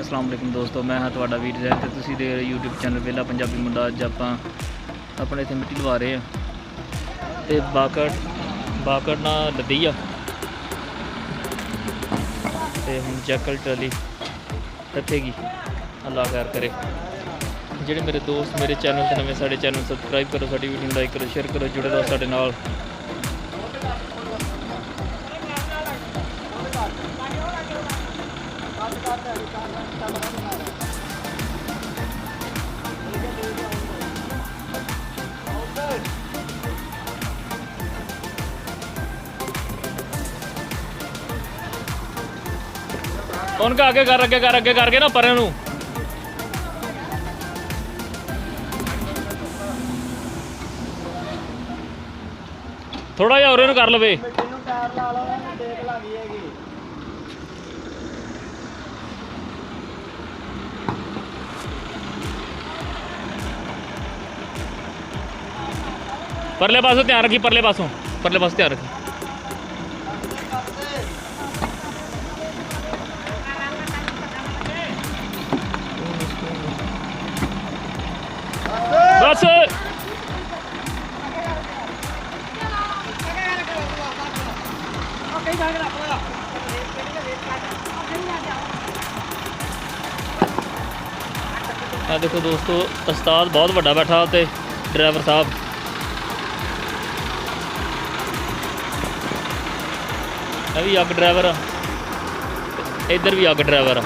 अस्सलाम वालेकुम दोस्तों, मैं हाँ ਤੁਹਾਡਾ ਵੀਰ ਜ਼ੈਨ ਤੇ ਤੁਸੀਂ ਦੇਖ ਰਹੇ YouTube ਚੈਨਲ ਵੇਲਾ ਪੰਜਾਬੀ ਮੁੰਡਾ। ਅੱਜ ਆਪਾਂ ਆਪਣੇ ਇੱਥੇ ਮਿੱਟੀ ਲਵਾ ਰਹੇ ਆ ਤੇ ਬਾਕੜ ਨਾਲ ਲੱਦੀ ਆ ਤੇ ਹੁਣ ਜੈਕਲ ਟਰਾਲੀ ਰੱਖੇਗੀ। ਅੱਲਾ ਖੈਰ ਕਰੇ। ਜਿਹੜੇ ਮੇਰੇ ਦੋਸਤ ਮੇਰੇ ਚੈਨਲ ਤੇ ਨਵੇਂ, ਸਾਡੇ ਚੈਨਲ ਸਬਸਕ੍ਰਾਈਬ ਕਰੋ, ਸਾਡੀ ਵੀਡੀਓ ਨੂੰ ਲਾਈਕ ਕਰੋ, ਸ਼ੇਅਰ ਕਰੋ, ਜੁੜੇ ਰਹੋ ਸਾਡੇ ਨਾਲ। उनका आगे करके ना परे नूं थोड़ा जिहा उरे नूं कर लवे। परले पासों ध्यान रखी, परले पासों ध्यान रखी। बस देखो दोस्तों, उस्ताद बहुत बड़ा बैठा ते ड्राइवर साहब भी अग ड्राइवर, इधर भी अग ड्राइवर।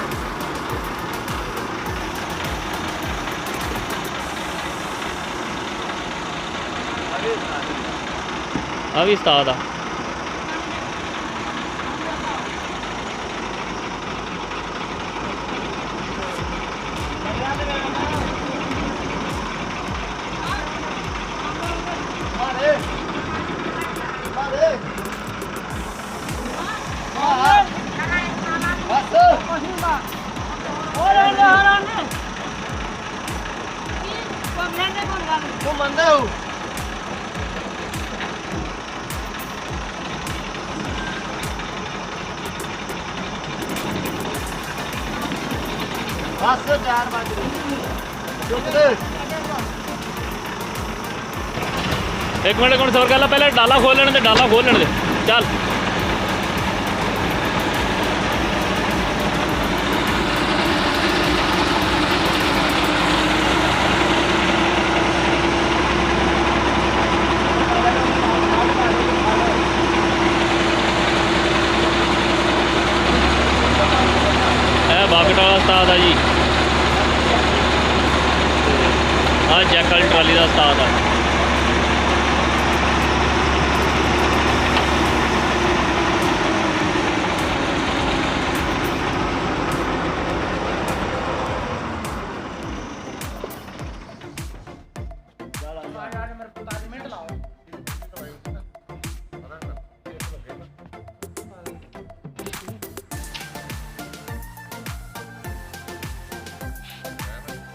भी उस्ताद आ। एक मिनट कौन सबर कर, पहले डाला खोल लेने दे, डाला खोल लेने दे। चल बाकट वाला उस्ताद है जी, जैकल ट्राली का उस्ताद है।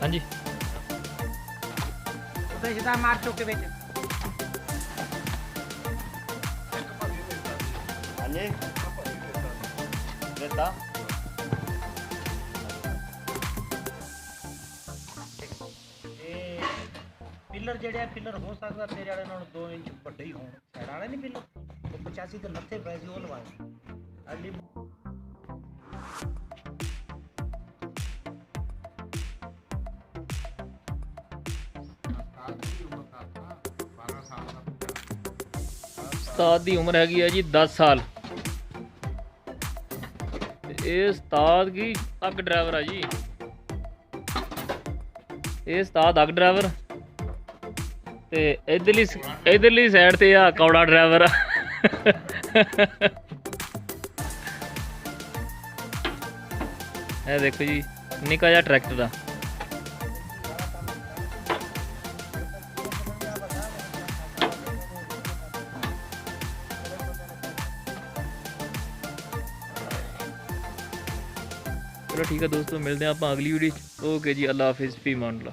हाँ जी मार चुके बेच पिलर जेड़े पिलर हो सकता तेरे वाले नालों 2 इंच ਵੱਡੇ ਹੀ ਹੋਣ। ਸਾਈਡ ਵਾਲੇ नहीं पिलर 85 ਤੇ 90 ਪੈ ਸੀ, ਉਹ ਲਵਾਏ ਅਲੀ। उस्ताद की उम्र हैगी है जी 10 साल। ये उस्ताद की अग ड्राइवर है जी, ये उस्ताद अग ड्राइवर ते इधरली साइड ते आ कौड़ा ड्राइवर। ये देखो जी निक्का जिहा ट्रैक्टर दा। चलो ठीक है दोस्तों, मिलते हैं आप अगली वीडियो। ओके जी, अल्लाह हाफिज़, फी मान ला।